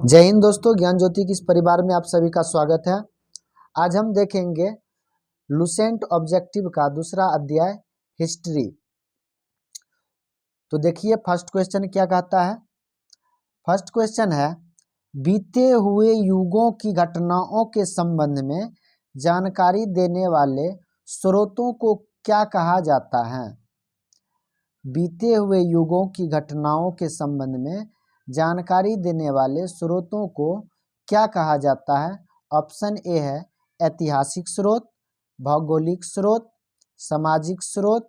जय हिंद दोस्तों, ज्ञान ज्योति की इस परिवार में आप सभी का स्वागत है। आज हम देखेंगे लुसेंट ऑब्जेक्टिव का दूसरा अध्याय हिस्ट्री। तो देखिए फर्स्ट क्वेश्चन क्या कहता है। फर्स्ट क्वेश्चन है, बीते हुए युगों की घटनाओं के संबंध में जानकारी देने वाले स्रोतों को क्या कहा जाता है। बीते हुए युगों की घटनाओं के संबंध में जानकारी देने वाले स्रोतों को क्या कहा जाता है। ऑप्शन ए है ऐतिहासिक स्रोत, भौगोलिक स्रोत, सामाजिक स्रोत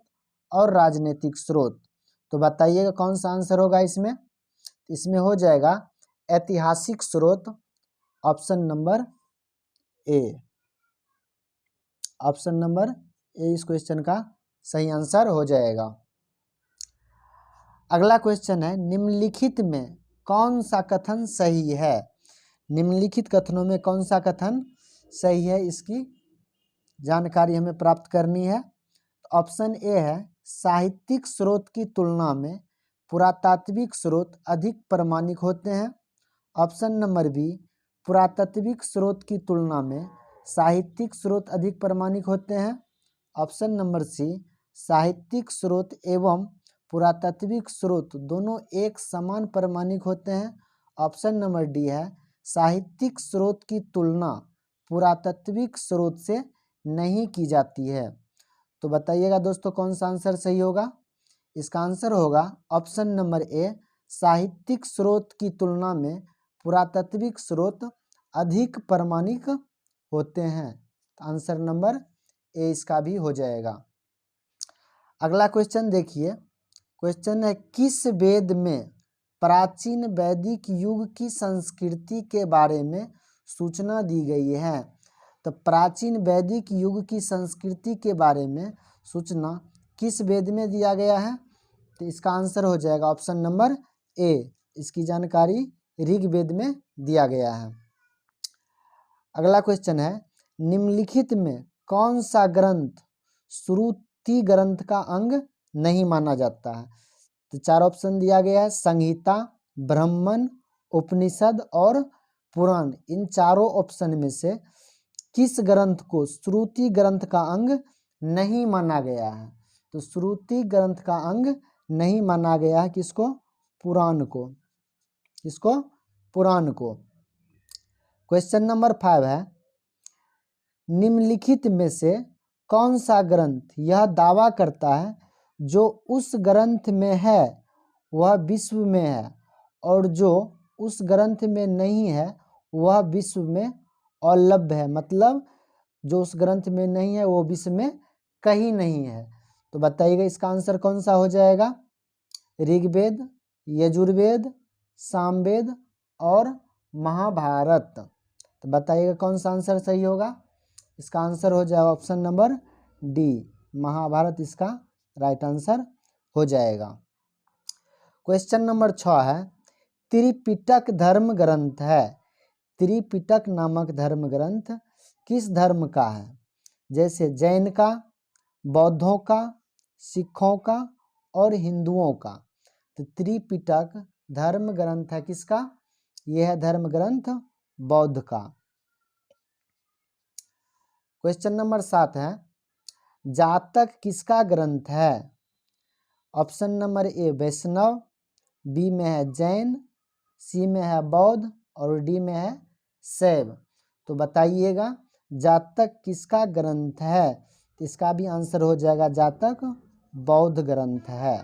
और राजनीतिक स्रोत। तो बताइएगा कौन सा आंसर होगा इसमें। इसमें हो जाएगा ऐतिहासिक स्रोत, ऑप्शन नंबर ए। ऑप्शन नंबर ए इस क्वेश्चन का सही आंसर हो जाएगा। अगला क्वेश्चन है, निम्नलिखित में कौन सा कथन सही है। निम्नलिखित कथनों में कौन सा कथन सही है, इसकी जानकारी हमें प्राप्त करनी है। ऑप्शन ए है साहित्यिक स्रोत की तुलना में पुरातात्विक स्रोत अधिक प्रामाणिक होते हैं। ऑप्शन नंबर बी, पुरातात्विक स्रोत की तुलना में साहित्यिक स्रोत अधिक प्रामाणिक होते हैं। ऑप्शन नंबर सी, साहित्यिक स्रोत एवं पुरातात्विक स्रोत दोनों एक समान प्रामाणिक होते हैं। ऑप्शन नंबर डी है साहित्यिक स्रोत की तुलना पुरातात्विक स्रोत से नहीं की जाती है। तो बताइएगा दोस्तों कौन सा आंसर सही होगा। इसका आंसर होगा ऑप्शन नंबर ए, साहित्यिक स्रोत की तुलना में पुरातात्विक स्रोत अधिक प्रामाणिक होते हैं। आंसर नंबर ए इसका भी हो जाएगा। अगला क्वेश्चन देखिए, क्वेश्चन है किस वेद में प्राचीन वैदिक युग की संस्कृति के बारे में सूचना दी गई है। तो प्राचीन वैदिक युग की संस्कृति के बारे में सूचना किस वेद में दिया गया है। तो इसका आंसर हो जाएगा ऑप्शन नंबर ए, इसकी जानकारी ऋग्वेद में दिया गया है। अगला क्वेश्चन है, निम्नलिखित में कौन सा ग्रंथ श्रुति ग्रंथ का अंग नहीं माना जाता है। तो चार ऑप्शन दिया गया है, संहिता, ब्राह्मण, उपनिषद और पुराण। इन चारों ऑप्शन में से किस ग्रंथ को श्रुति ग्रंथ का अंग नहीं माना गया है। तो श्रुति ग्रंथ का अंग नहीं माना गया है किसको, पुराण को। किसको, पुराण को। क्वेश्चन नंबर 5 है, निम्नलिखित में से कौन सा ग्रंथ यह दावा करता है जो उस ग्रंथ में है वह विश्व में है और जो उस ग्रंथ में नहीं है वह विश्व में अलभ्य है। मतलब जो उस ग्रंथ में नहीं है वो विश्व में कहीं नहीं है। तो बताइएगा इसका आंसर कौन सा हो जाएगा। ऋग्वेद, यजुर्वेद, सामवेद और महाभारत। तो बताइएगा कौन सा आंसर सही होगा। इसका आंसर हो जाएगा ऑप्शन नंबर डी, महाभारत इसका राइट आंसर हो जाएगा। क्वेश्चन नंबर 6 है, त्रिपिटक धर्म ग्रंथ है। त्रिपिटक नामक धर्म ग्रंथ किस धर्म का है। जैसे जैन का, बौद्धों का, सिखों का और हिंदुओं का। तो त्रिपिटक धर्म ग्रंथ है किसका, यह है धर्म ग्रंथ बौद्ध का। क्वेश्चन नंबर 7 है, जातक किसका ग्रंथ है। Option number A Vaishnav, B में है जैन, सी में है बौद्ध और डी में है शैव। तो बताइएगा जातक किसका ग्रंथ है। इसका भी आंसर हो जाएगा जातक बौद्ध ग्रंथ है।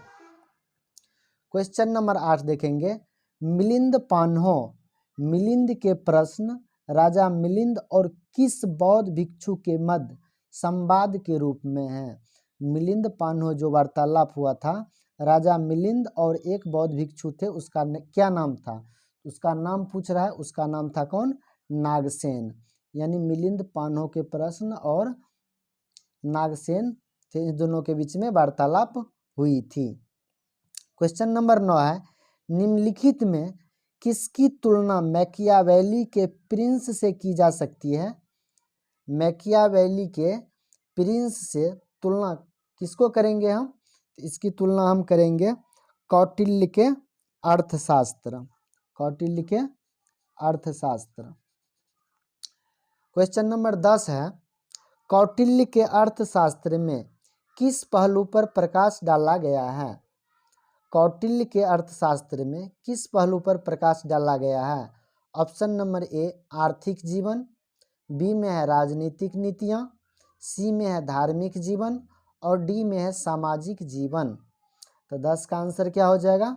क्वेश्चन नंबर 8 देखेंगे, मिलिंद पान्हो। मिलिंद के प्रश्न राजा मिलिंद और किस बौद्ध भिक्षु के मध्य संवाद के रूप में है। मिलिंद पान्हो जो वार्तालाप हुआ था राजा मिलिंद और एक बौद्ध भिक्षु थे, उसका क्या नाम था। उसका नाम पूछ रहा है, उसका नाम था कौन, नागसेन। यानी मिलिंद पान्हो के प्रश्न और नागसेन थे, इन दोनों के बीच में वार्तालाप हुई थी। क्वेश्चन नंबर 9 है, निम्नलिखित में किसकी तुलना मैकियावेली के प्रिंस से की जा सकती है। मैकियावेली के प्रिंस से तुलना किसको करेंगे हम। इसकी तुलना हम करेंगे कौटिल्य के अर्थशास्त्र। कौटिल्य के अर्थशास्त्र। क्वेश्चन नंबर 10 है, कौटिल्य के अर्थशास्त्र में किस पहलू पर प्रकाश डाला गया है? कौटिल्य के अर्थशास्त्र में किस पहलू पर प्रकाश डाला गया है? ऑप्शन नंबर ए आर्थिक जीवन, बी में है राजनीतिक नीतियाँ, सी में है धार्मिक जीवन और डी में है सामाजिक जीवन। तो 10 का आंसर क्या हो जाएगा?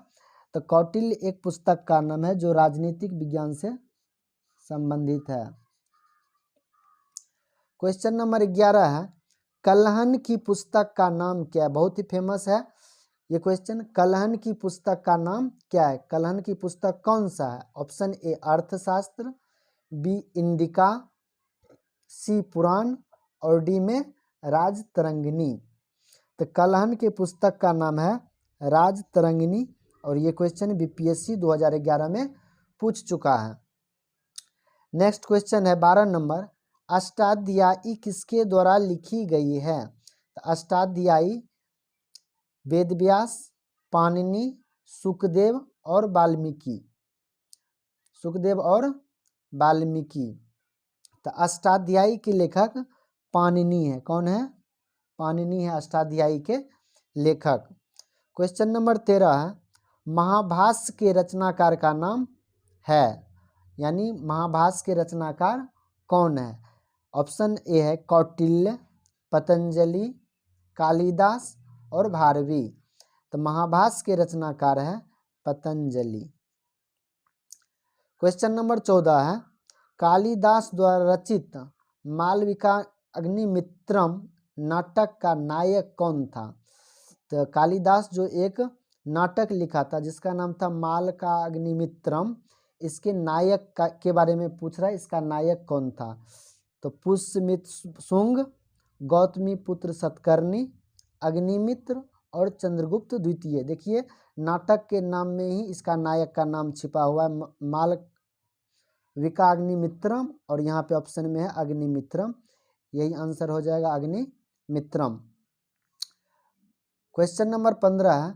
तो कौटिल्य एक पुस्तक का नाम है जो राजनीतिक विज्ञान से संबंधित है। क्वेश्चन नंबर 11 है, कलहन की पुस्तक का नाम क्या है? बहुत ही फेमस है ये क्वेश्चन। कलहन की पुस्तक का नाम क्या है? कलहन की पुस्तक कौन सा है? ऑप्शन ए अर्थशास्त्र, बी इंडिका, सी पुराण और डी में राजतरंगिणी। तो कलहन के पुस्तक का नाम है राजतरंगिणी और ये क्वेश्चन बीपीएससी 2011 में पूछ चुका है। नेक्स्ट क्वेश्चन है 12 नंबर, अष्टाध्यायी किसके द्वारा लिखी गई है? तो अष्टाध्यायी वेदव्यास, पाणिनि, सुखदेव और वाल्मीकि। सुखदेव और वाल्मीकि। तो अष्टाध्यायी के लेखक पाणिनि है। कौन है? पाणिनि है अष्टाध्यायी के लेखक। क्वेश्चन नंबर 13 है, महाभाष्य के रचनाकार का नाम है, यानी महाभाष्य के रचनाकार कौन है? ऑप्शन ए है कौटिल्य, पतंजलि, कालिदास और भारवी। तो महाभाष्य के रचनाकार है पतंजलि। क्वेश्चन नंबर 14 है, कालिदास द्वारा रचित मालविका अग्निमित्रम नाटक का नायक कौन था? तो कालिदास जो एक नाटक लिखा था जिसका नाम था माल का अग्निमित्रम, इसके नायक के बारे में पूछ रहा है, इसका नायक कौन था? तो पुष्यमित्र शुंग, गौतमी पुत्र सतकर्णी, अग्निमित्र और चंद्रगुप्त द्वितीय। देखिए नाटक के नाम में ही इसका नायक का नाम छिपा हुआ है, मालविका अग्निमित्रम, और यहाँ पे ऑप्शन में है अग्निमित्रम। यही आंसर हो जाएगा अग्निमित्रम। क्वेश्चन नंबर 15 है,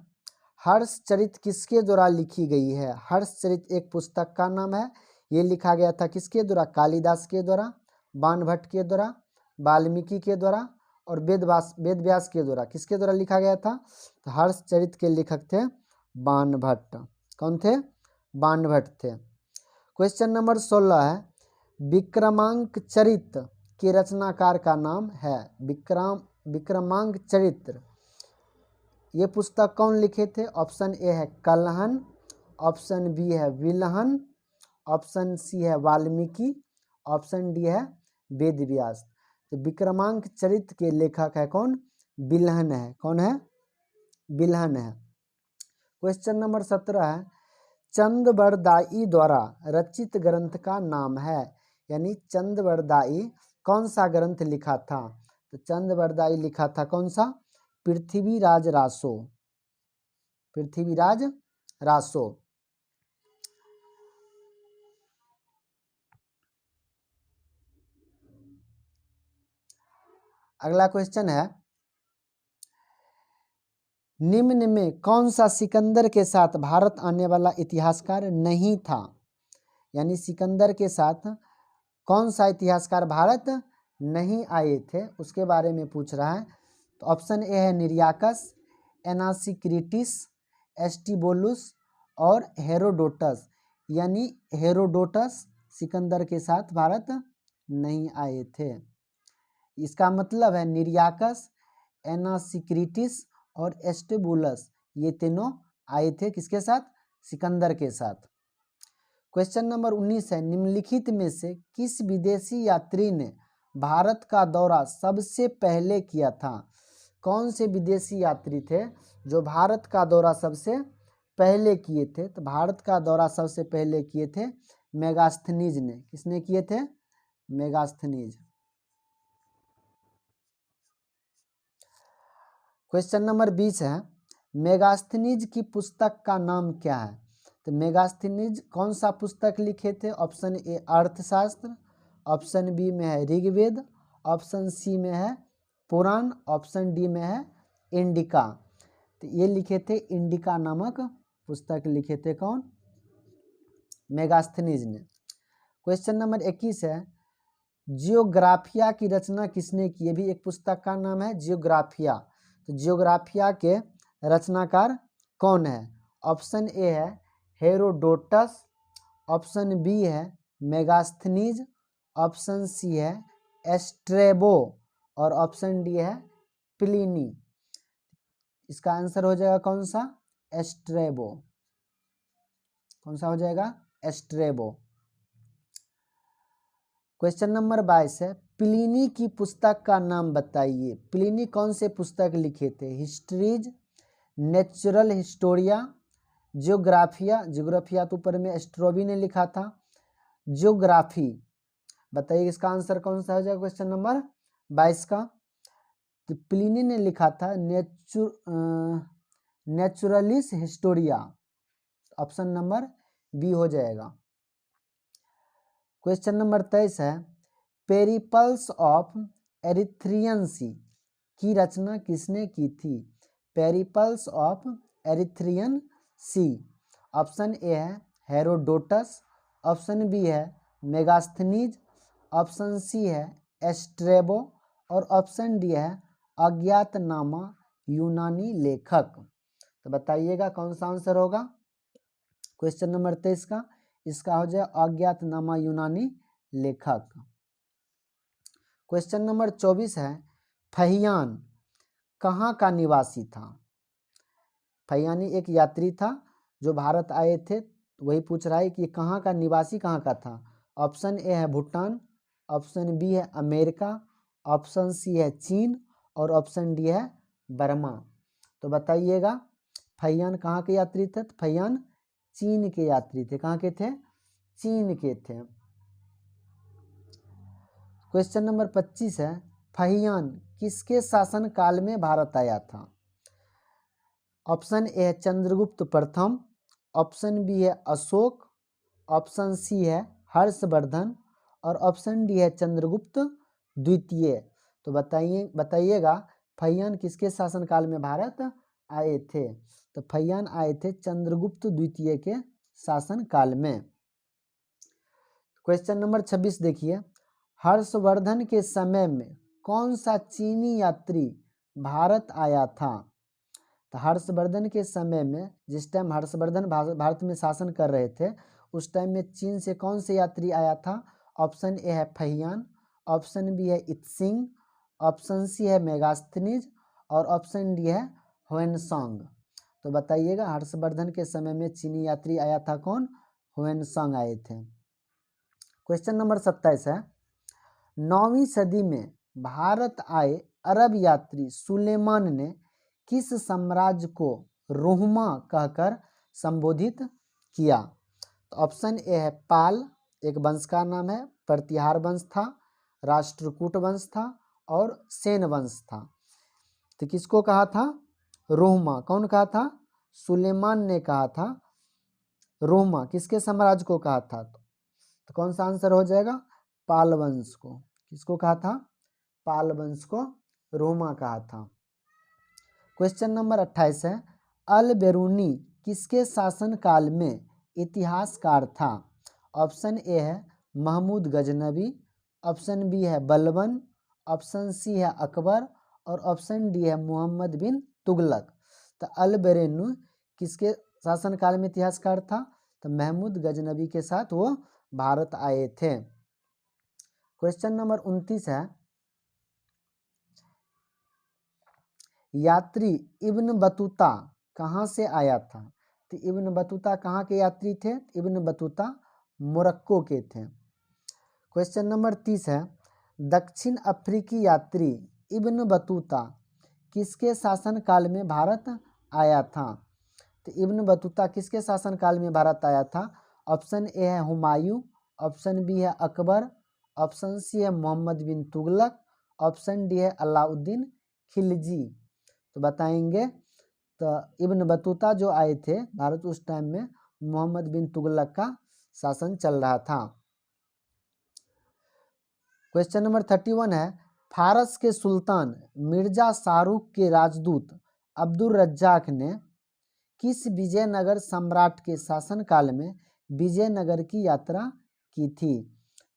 हर्षचरित किसके द्वारा लिखी गई है? हर्षचरित एक पुस्तक का नाम है। ये लिखा गया था किसके द्वारा? कालिदास के द्वारा, बाणभट्ट के द्वारा, वाल्मीकि के द्वारा और वेदव्यास के द्वारा। किसके द्वारा लिखा गया था? तो हर्षचरित के लेखक थे बाणभट्ट। कौन थे? बाणभट्ट थे। क्वेश्चन नंबर 16 है, विक्रमांक चरित के रचनाकार का नाम है? विक्रमांक चरित्र ये पुस्तक कौन लिखे थे? ऑप्शन ए है कलहन, ऑप्शन बी है विलहन, ऑप्शन सी है वाल्मीकि, ऑप्शन डी है वेदव्यास। तो विक्रमांक चरित्र के लेखक है कौन? विलहन है। कौन है? विलहन है। क्वेश्चन नंबर 17 है, चंदबरदाई द्वारा रचित ग्रंथ का नाम है, यानी चंदबरदाई कौन सा ग्रंथ लिखा था? तो चंदबरदाई लिखा था कौन सा? पृथ्वीराज रासो। पृथ्वीराज रासो। अगला क्वेश्चन है, निम्न में कौन सा सिकंदर के साथ भारत आने वाला इतिहासकार नहीं था? यानी सिकंदर के साथ कौन सा इतिहासकार भारत नहीं आए थे उसके बारे में पूछ रहा है। तो ऑप्शन ए है निरियाकस, एनासिक्रिटिस, एस्टिबोलुस और हेरोडोटस। यानी हेरोडोटस सिकंदर के साथ भारत नहीं आए थे। इसका मतलब है निरियाकस, एनासिक्रिटिस और एस्टिबुलस ये तीनों आए थे किसके साथ? सिकंदर के साथ। क्वेश्चन नंबर 19 है, निम्नलिखित में से किस विदेशी यात्री ने भारत का दौरा सबसे पहले किया था? कौन से विदेशी यात्री थे जो भारत का दौरा सबसे पहले किए थे? तो भारत का दौरा सबसे पहले किए थे मेगास्थनीज ने। किसने किए थे? मेगास्थनीज। क्वेश्चन नंबर 20 है, मेगास्थनीज की पुस्तक का नाम क्या है? तो मेगास्थनीज कौन सा पुस्तक लिखे थे? ऑप्शन ए अर्थशास्त्र, ऑप्शन बी में है ऋग्वेद, ऑप्शन सी में है पुराण, ऑप्शन डी में है इंडिका। तो ये लिखे थे इंडिका नामक पुस्तक लिखे थे कौन? मेगास्थनीज ने। क्वेश्चन नंबर 21 है, जियोग्राफिया की रचना किसने की? ये भी एक पुस्तक का नाम है जियोग्राफिया। तो जियोग्राफिया के रचनाकार कौन है? ऑप्शन ए है हेरोडोटस, ऑप्शन बी है मेगास्थनीज, ऑप्शन सी है एस्ट्रेबो और ऑप्शन डी है प्लिनी। इसका आंसर हो जाएगा कौन सा? एस्ट्रेबो। कौन सा हो जाएगा? एस्ट्रेबो। क्वेश्चन नंबर 22 है, प्लिनी की पुस्तक का नाम बताइए। प्लिनी कौन से पुस्तक लिखे थे? हिस्ट्रीज, नेचुरल हिस्टोरिया, जियोग्राफिया, जियोग्राफिया तो ऊपर में एस्ट्रोबी ने लिखा था, जियोग्राफी। बताइए इसका आंसर कौन सा हो जाएगा क्वेश्चन नंबर 22 का? तो प्लिनी ने लिखा था Naturalis Historia. Option number B हो जाएगा। क्वेश्चन नंबर 23 है, पेरिपल्स ऑफ एरिथ्रियन सी की रचना किसने की थी? Periplus of Erythraean Sea. Option A है हेरोडोटस, ऑप्शन बी है मेगास्थनीज, ऑप्शन सी है एस्ट्रेबो और ऑप्शन डी है अज्ञातनामा यूनानी लेखक। तो बताइएगा कौन सा आंसर होगा क्वेश्चन नंबर 23 का? इसका हो जाए अज्ञातनामा यूनानी लेखक। क्वेश्चन नंबर 24 है, फहियान कहाँ का निवासी था? फहियानी एक यात्री था जो भारत आए थे, वही पूछ रहा है कि कहाँ का निवासी कहाँ का था। ऑप्शन ए है भूटान, ऑप्शन बी है अमेरिका, ऑप्शन सी है चीन और ऑप्शन डी है बर्मा। तो बताइएगा फहियान कहाँ के यात्री थे? तो फहियान चीन के यात्री थे। कहाँ के थे? चीन के थे। क्वेश्चन नंबर 25 है, फहियान किसके शासन काल में भारत आया था? ऑप्शन ए है चंद्रगुप्त प्रथम, ऑप्शन बी है अशोक, ऑप्शन सी है हर्षवर्धन और ऑप्शन डी है चंद्रगुप्त द्वितीय। तो बताइएगा फहियान किसके शासनकाल में भारत आए थे? तो फहियान आए थे चंद्रगुप्त द्वितीय के शासनकाल में। क्वेश्चन नंबर 26 देखिए, हर्षवर्धन के समय में कौन सा चीनी यात्री भारत आया था? तो हर्षवर्धन के समय में, जिस टाइम हर्षवर्धन भारत में शासन कर रहे थे, उस टाइम में चीन से कौन से यात्री आया था? ऑप्शन ए है फहियान, ऑप्शन बी है इत्सिंग, ऑप्शन सी है मेगास्थनीज और ऑप्शन डी है हुएनसांग। तो बताइएगा हर्षवर्धन के समय में चीनी यात्री आया था कौन? हुएनसांग आए थे। क्वेश्चन नंबर 27 है, 9वीं सदी में भारत आए अरब यात्री सुलेमान ने किस साम्राज्य को रोहमा कहकर संबोधित किया? तो ऑप्शन ए है पाल, एक वंश का नाम है, प्रतिहार वंश था, राष्ट्रकूट वंश था और सेन वंश था। तो किसको कहा था? रोहमा। कौन कहा था? सुलेमान ने कहा था रोहमा। किसके साम्राज्य को कहा था? तो कौन सा आंसर हो जाएगा? पाल वंश को। किसको कहा था? पाल वंश को रोमा कहा था। क्वेश्चन नंबर 28 है, अल बेरूनी किसके शासन काल में इतिहासकार था? ऑप्शन ए है महमूद गजनबी, ऑप्शन बी है बलबन, ऑप्शन सी है अकबर और ऑप्शन डी है मोहम्मद बिन तुगलक। तो अल बेरूनी किसके शासन काल में इतिहासकार था? तो महमूद गजनबी के साथ वो भारत आए थे। क्वेश्चन नंबर 29 है, यात्री इब्न बतूता कहाँ से आया था? तो इब्न बतूता कहाँ के यात्री थे? इब्न बतूता मोरक्को के थे। क्वेश्चन नंबर 30 है, दक्षिण अफ्रीकी यात्री इब्न बतूता किसके शासन काल में भारत आया था? तो इब्न बतूता किसके शासन काल में भारत आया था? ऑप्शन ए है हुमायूं, ऑप्शन बी है अकबर, ऑप्शन सी है मोहम्मद बिन तुगलक, ऑप्शन डी है अलाउद्दीन खिलजी। तो बताएंगे तो इब्न बतूता जो आए थे भारत उस टाइम में मोहम्मद बिन तुगलक का शासन चल रहा था। क्वेश्चन नंबर 31 है, फारस के सुल्तान मिर्जा शाहरुख के राजदूत अब्दुल रज्जाक ने किस विजयनगर सम्राट के शासनकाल में विजयनगर की यात्रा की थी।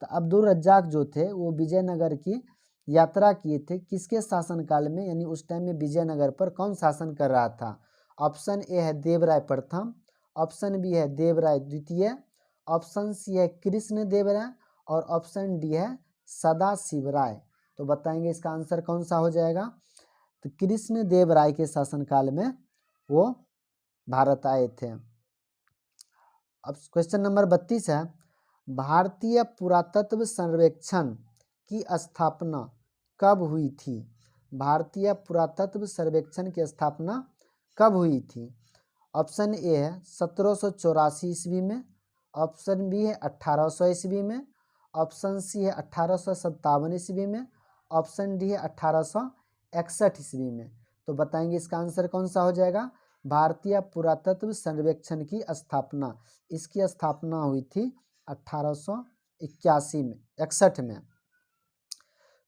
तो अब्दुल रज्जाक जो थे वो विजयनगर की यात्रा किए थे, किसके शासनकाल में, यानी उस टाइम में विजयनगर पर कौन शासन कर रहा था। ऑप्शन ए है देवराय प्रथम, ऑप्शन बी है देवराय द्वितीय, ऑप्शन सी है कृष्ण देव राय और ऑप्शन डी है सदाशिव राय। तो बताएंगे इसका आंसर कौन सा हो जाएगा। तो कृष्ण देव राय के शासनकाल में वो भारत आए थे। अब क्वेश्चन नंबर 32 है, भारतीय पुरातत्व सर्वेक्षण की स्थापना कब हुई थी। भारतीय पुरातत्व सर्वेक्षण की स्थापना कब हुई थी। ऑप्शन ए है 1784 ईस्वी में, ऑप्शन बी है 1800 ईस्वी में, ऑप्शन सी है 1857 ईस्वी में, ऑप्शन डी है 1861 ईस्वी में। तो बताएंगे इसका आंसर कौन सा हो जाएगा। भारतीय पुरातत्व सर्वेक्षण की स्थापना, इसकी स्थापना हुई थी 1881 में, 61 में।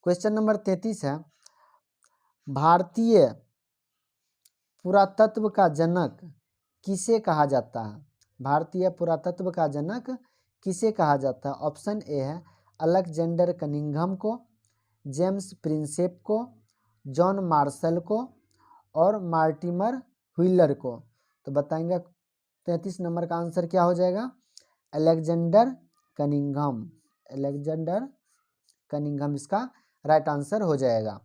क्वेश्चन नंबर 33 है, भारतीय पुरातत्व का जनक किसे कहा जाता है। भारतीय पुरातत्व का जनक किसे कहा जाता है। ऑप्शन ए है अलेक्जेंडर कनिंघम को, जेम्स प्रिंसेप को, जॉन मार्शल को और मार्टिमर व्हीलर को। तो बताएंगे 33 नंबर का आंसर क्या हो जाएगा। अलेक्जेंडर कनिंघम, अलेक्जेंडर कनिंघम इसका राइट आंसर हो जाएगा।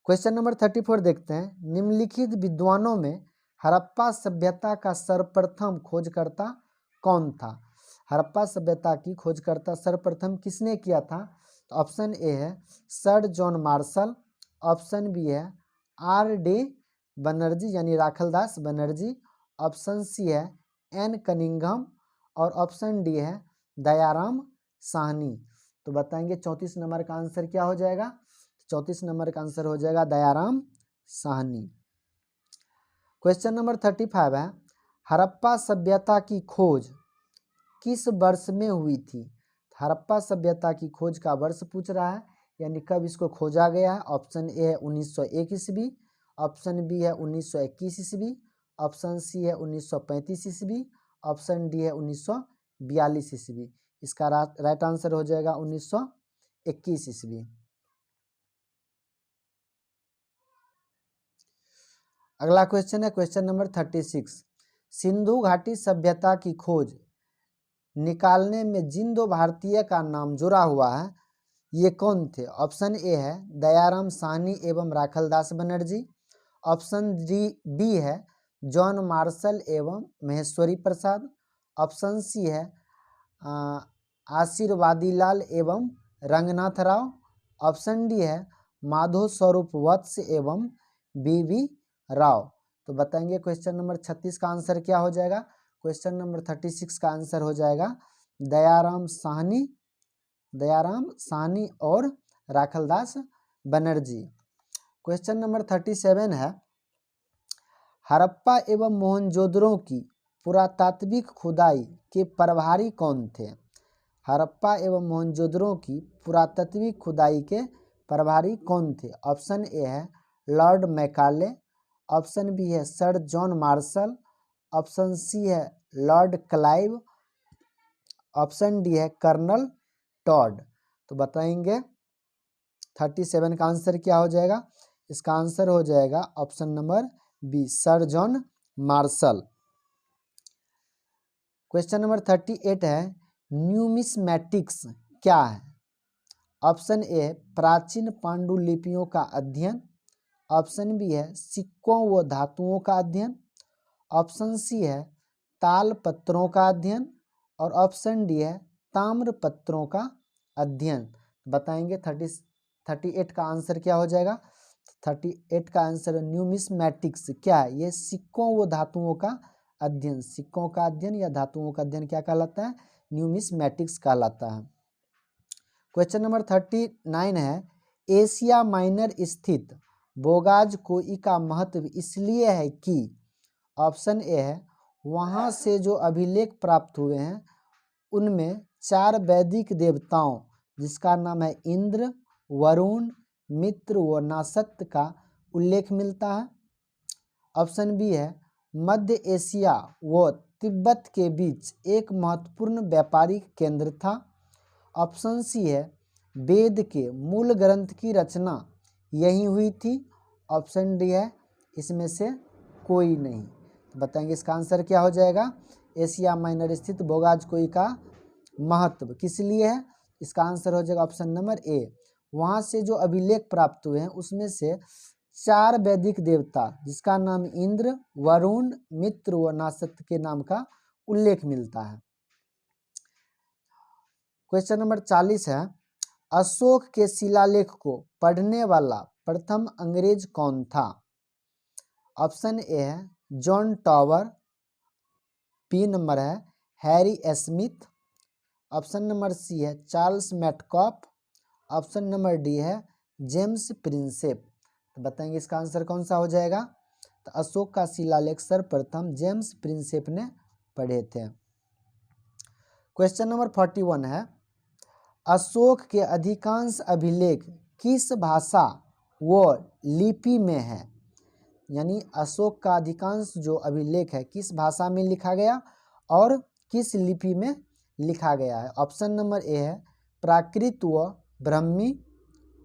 क्वेश्चन नंबर 34 देखते हैं, निम्नलिखित विद्वानों में हड़प्पा सभ्यता का सर्वप्रथम खोजकर्ता कौन था। हड़प्पा सभ्यता की खोजकर्ता सर्वप्रथम किसने किया था। तो ऑप्शन ए है sir John Marshall, option B है आर डी बनर्जी यानी राखलदास बनर्जी, ऑप्शन सी है एन कनिंघम और ऑप्शन डी है दयाराम साहनी। तो बताएंगे 34 नंबर का आंसर क्या हो जाएगा। 34 नंबर का आंसर हो जाएगा दयाराम साहनी। क्वेश्चन नंबर 35 है, हड़प्पा सभ्यता की खोज किस वर्ष में हुई थी। हड़प्पा सभ्यता की खोज का वर्ष पूछ रहा है, यानी कब इसको खोजा गया है। ऑप्शन ए है 1901 ईस्वी, ऑप्शन बी है 1921 ईस्वी, ऑप्शन सी है 1935 ईस्वी, ऑप्शन डी है 1942 ईस्वी। इसका राइट आंसर हो जाएगा 1921 ईस्वी। अगला क्वेश्चन है क्वेश्चन नंबर 36, सिंधु घाटी सभ्यता की खोज निकालने में जिन दो भारतीय का नाम जुड़ा हुआ है ये कौन थे। ऑप्शन ए है दयाराम साहनी एवं राखलदास बनर्जी, ऑप्शन बी है जॉन मार्शल एवं महेश्वरी प्रसाद, ऑप्शन सी है आशीर्वादीलाल एवं रंगनाथ राव, ऑप्शन डी है माधो स्वरूप वत्स एवं बीवी राव। तो बताएंगे क्वेश्चन नंबर 36 का आंसर क्या हो जाएगा। क्वेश्चन नंबर 36 का आंसर हो जाएगा दयाराम साहनी और राखलदास बनर्जी। क्वेश्चन नंबर 37 है, हड़प्पा एवं मोहनजोदड़ो की पुरातात्विक खुदाई के प्रभारी कौन थे। हड़प्पा एवं मोहनजोदड़ो की पुरातात्विक खुदाई के प्रभारी कौन थे। ऑप्शन ए है लॉर्ड मैकाले, ऑप्शन बी है sir John Marshall, option C है लॉर्ड क्लाइव, ऑप्शन डी है कर्नल टॉड। तो बताएंगे 37 का आंसर क्या हो जाएगा। इसका आंसर हो जाएगा option number B sir John Marshall. Question number 38 है, न्यूमिस्मैटिक्स क्या है। ऑप्शन ए है प्राचीन पांडुलिपियों का अध्ययन, ऑप्शन बी है सिक्कों व धातुओं का अध्ययन, ऑप्शन सी है ताल पत्रों का अध्ययन और ऑप्शन डी है ताम्र पत्रों का अध्ययन। बताएंगे 38 का आंसर क्या हो जाएगा। 38 का आंसर न्यूमिस्मैटिक्स क्या है, ये सिक्कों व धातुओं का अध्ययन, सिक्कों का अध्ययन या धातुओं का अध्ययन क्या कहलाता है, न्यूमिस्मैटिक्स कहलाता है। क्वेश्चन नंबर 39 है, एशिया माइनर स्थित बोगाज कोई का महत्व इसलिए है कि। ऑप्शन ए है वहाँ से जो अभिलेख प्राप्त हुए हैं उनमें 4 वैदिक देवताओं जिसका नाम है इंद्र, वरुण, मित्र व नासत्य का उल्लेख मिलता है। ऑप्शन बी है मध्य एशिया व तिब्बत के बीच एक महत्वपूर्ण व्यापारिक केंद्र था। ऑप्शन सी है वेद के मूल ग्रंथ की रचना यहीं हुई थी। ऑप्शन डी है इसमें से कोई नहीं। तो बताएंगे इसका आंसर क्या हो जाएगा। एशिया माइनर स्थित बोगाजकोई का महत्व किस लिए है। इसका आंसर हो जाएगा ऑप्शन नंबर ए। वहाँ से जो अभिलेख प्राप्त हुए हैं उसमें से 4 वैदिक देवता जिसका नाम इंद्र, वरुण, मित्र व नासत के नाम का उल्लेख मिलता है। क्वेश्चन नंबर 40 है अशोक के शिलालेख को पढ़ने वाला प्रथम अंग्रेज कौन था। ऑप्शन ए है जॉन टावर, बी नंबर है Harry Smith, option number C है Charles Metcalfe, option number D है जेम्स प्रिंसेप। तो बताएंगे इसका आंसर कौन सा हो जाएगा। तो अशोक का शिलालेख सर्वप्रथम जेम्स प्रिंसेप ने पढ़े थे। क्वेश्चन नंबर 41 है अशोक के अधिकांश अभिलेख किस भाषा व लिपि में है। यानी अशोक का अधिकांश जो अभिलेख है किस भाषा में लिखा गया और किस लिपि में लिखा गया है। ऑप्शन नंबर ए है प्राकृत व ब्राह्मी,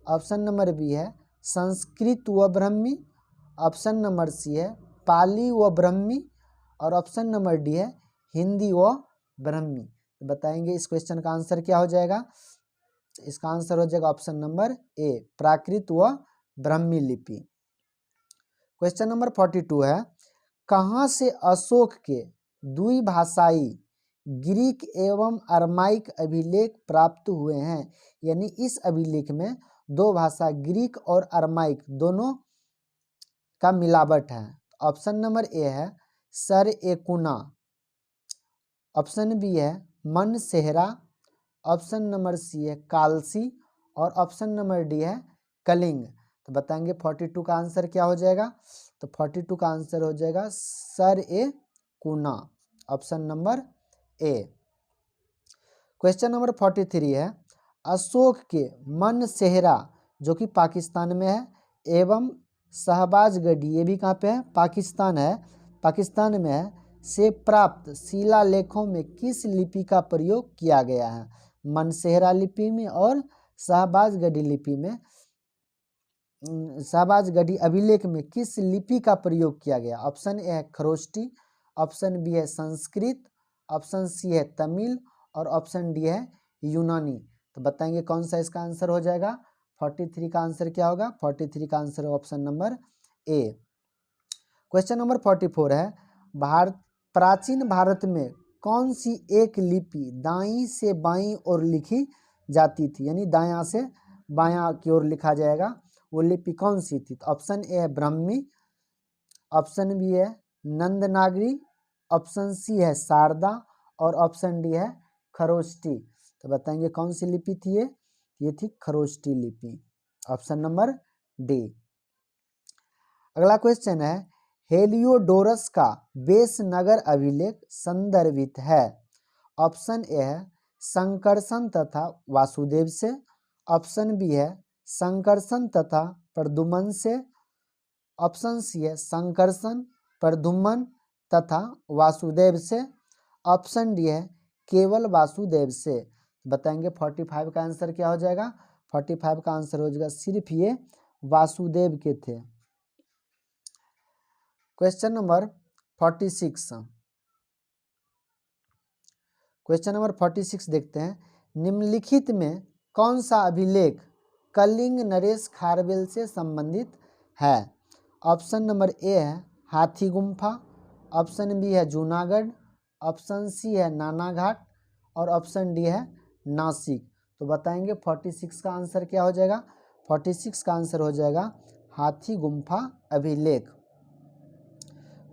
ऑप्शन नंबर बी है संस्कृत व ब्राह्मी, ऑप्शन नंबर सी है पाली व ब्राह्मी और ऑप्शन नंबर डी है हिंदी व ब्राह्मी। तो बताएंगे इस क्वेश्चन का आंसर क्या हो जाएगा। इसका आंसर हो जाएगा ऑप्शन नंबर ए प्राकृत व ब्राह्मी लिपि। क्वेश्चन नंबर 42 है कहाँ से अशोक के द्विभाषाई ग्रीक एवं अरमाइक अभिलेख प्राप्त हुए हैं। यानी इस अभिलेख में 2 भाषा ग्रीक और अरमाइक दोनों का मिलावट है। ऑप्शन नंबर ए है सर एकुना, ऑप्शन बी है मन सेहरा, ऑप्शन नंबर सी है कालसी और ऑप्शन नंबर डी है कलिंग। तो बताएंगे 42 का आंसर क्या हो जाएगा। तो 42 का आंसर हो जाएगा सर ए कुना, ऑप्शन नंबर ए। क्वेश्चन नंबर 43 है अशोक के मन सेहरा जो कि पाकिस्तान में है एवं शहबाज गढ़ी ये भी कहाँ पे है पाकिस्तान है, पाकिस्तान में है से प्राप्त शिलालेखों में किस लिपि का प्रयोग किया गया है। मनसेहरा लिपि में और शहबाज गढ़ी लिपि में, शहबाज गढ़ी अभिलेख में किस लिपि का प्रयोग किया गया। ऑप्शन ए है खरोष्टी, ऑप्शन बी है संस्कृत, ऑप्शन सी है तमिल और ऑप्शन डी है यूनानी। तो बताएंगे कौन सा इसका आंसर हो जाएगा। 43 का आंसर क्या होगा। 43 का आंसर ऑप्शन नंबर ए। क्वेश्चन नंबर 44 है प्राचीन भारत में कौन सी एक लिपि दाईं से बाईं ओर लिखी जाती थी। यानी दायां से बायां की ओर लिखा जाएगा वो लिपि कौन सी थी। तो ऑप्शन ए है ब्राह्मी, ऑप्शन बी है नंदनागरी, ऑप्शन सी है शारदा और ऑप्शन डी है खरोष्टी। तो बताएंगे कौन सी लिपि थी ये थी खरोष्टी लिपि, ऑप्शन नंबर डी। अगला क्वेश्चन है हेलियोडोरस का बेस नगर अभिलेख संदर्भित है। ऑप्शन ए है संकर्षण तथा वासुदेव से, ऑप्शन बी है संकर्षण तथा प्रद्युमन से, ऑप्शन सी है संकर्षण, प्रद्युमन तथा वासुदेव से, ऑप्शन डी है केवल वासुदेव से। बताएंगे 45 का आंसर क्या हो जाएगा। 45 का आंसर हो जाएगा सिर्फ ये वासुदेव के थे। क्वेश्चन नंबर 46, क्वेश्चन नंबर 46 देखते हैं निम्नलिखित में कौन सा अभिलेख कलिंग नरेश खारवेल से संबंधित है। ऑप्शन नंबर ए है हाथी गुम्फा, ऑप्शन बी है जूनागढ़, ऑप्शन सी है नानाघाट और ऑप्शन डी है नासिक। तो बताएंगे 46 का आंसर क्या हो जाएगा। 46 का आंसर हो जाएगा हाथी गुम्फा अभिलेख।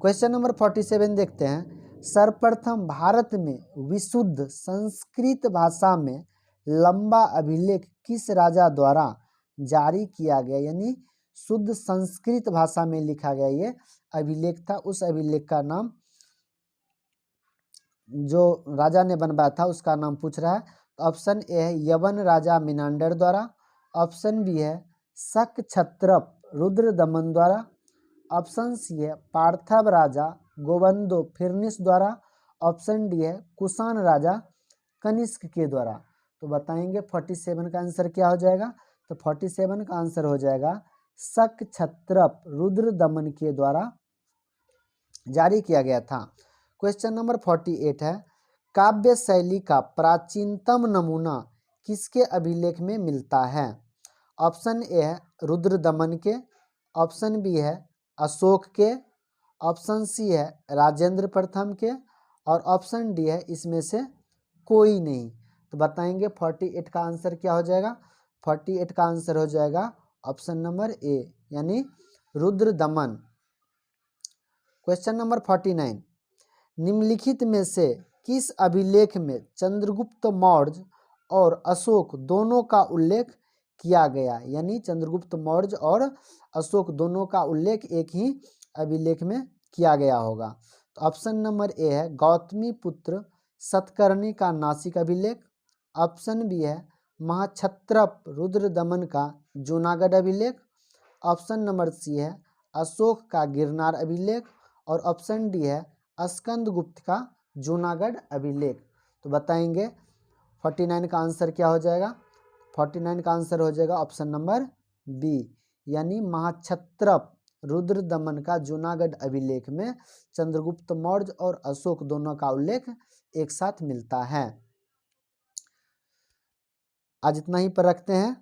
क्वेश्चन नंबर 47 देखते हैं सर्वप्रथम भारत में विशुद्ध संस्कृत भाषा में लंबा अभिलेख किस राजा द्वारा जारी किया गया। यानी शुद्ध संस्कृत भाषा में लिखा गया ये अभिलेख था। उस अभिलेख का नाम जो राजा ने बनवाया था उसका नाम पूछ रहा है। ऑप्शन ए है यवन राजा मिनांडर द्वारा, ऑप्शन बी है शक क्षत्रप रुद्र दमन द्वारा, ऑप्शन सी है पार्थव राजा गोवंदो फिरनिस द्वारा, ऑप्शन डी है कुषाण राजा कनिष्क के द्वारा। तो बताएंगे 47 का आंसर क्या हो जाएगा। तो 47 का आंसर हो जाएगा शक क्षत्रप रुद्र दमन के द्वारा जारी किया गया था। क्वेश्चन नंबर 48 है काव्य शैली का प्राचीनतम नमूना किसके अभिलेख में मिलता है। ऑप्शन ए है रुद्र दमन के, ऑप्शन बी है अशोक के, ऑप्शन सी है राजेंद्र प्रथम के और ऑप्शन डी है इसमें से कोई नहीं। तो बताएंगे 48 का आंसर क्या हो जाएगा। 48 का आंसर हो जाएगा ऑप्शन नंबर ए यानी रुद्र दमन। क्वेश्चन नंबर 49 निम्नलिखित में से किस अभिलेख में चंद्रगुप्त मौर्य और अशोक दोनों का उल्लेख किया गया, यानी चंद्रगुप्त मौर्य और अशोक दोनों का उल्लेख एक ही अभिलेख में किया गया होगा। तो ऑप्शन नंबर ए है गौतमी पुत्र सतकर्णी का नासिक अभिलेख, ऑप्शन बी है महाक्षत्रप रुद्र दमन का जूनागढ़ अभिलेख, ऑप्शन नंबर सी है अशोक का गिरनार अभिलेख और ऑप्शन डी है स्कंदगुप्त का जूनागढ़ अभिलेख। तो बताएंगे 49 का आंसर क्या हो जाएगा। 49 का आंसर हो जाएगा ऑप्शन नंबर बी यानी महाक्षत्रप रुद्र दमन का जूनागढ़ अभिलेख में चंद्रगुप्त मौर्य और अशोक दोनों का उल्लेख एक साथ मिलता है। आज इतना ही पर रखते हैं,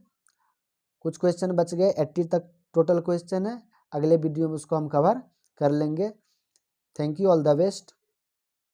कुछ क्वेश्चन बच गए, 80 तक टोटल क्वेश्चन है, अगले वीडियो में उसको हम कवर कर लेंगे। Thank you, all the best.